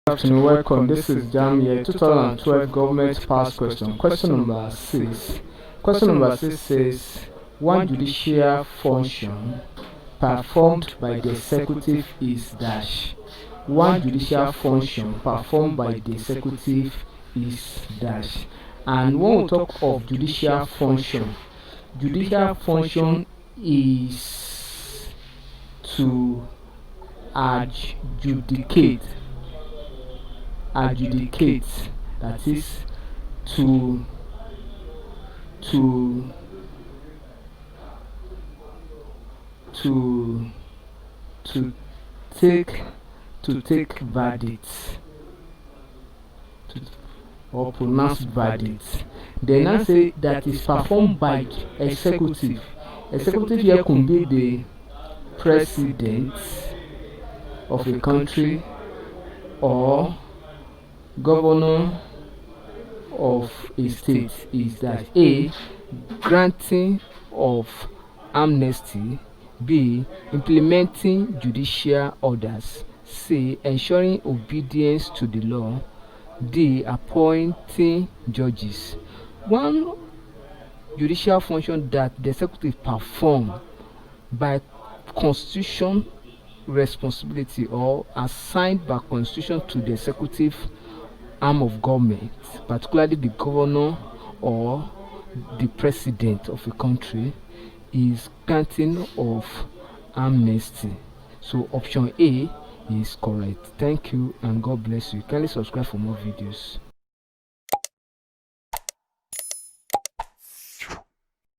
Good afternoon, welcome. This is Jamb here. 2012 government pass question. Question number 6. Question number 6 says one judicial function performed by the executive is dash. One judicial function performed by the executive is dash. And when we talk of judicial function is to adjudicate, that is to take verdicts, or pronounce verdicts. Then I say that is performed by executive. Executive here can be the president of a country or governor of a state. Is that A, granting of amnesty, B, implementing judicial orders, C, ensuring obedience to the law, D, appointing judges. One judicial function that the executive perform by constitution responsibility or assigned by constitution to the executive arm of government, particularly the governor or the president of a country, is granting of amnesty. So option A is correct. Thank you and God bless you. Kindly subscribe for more videos.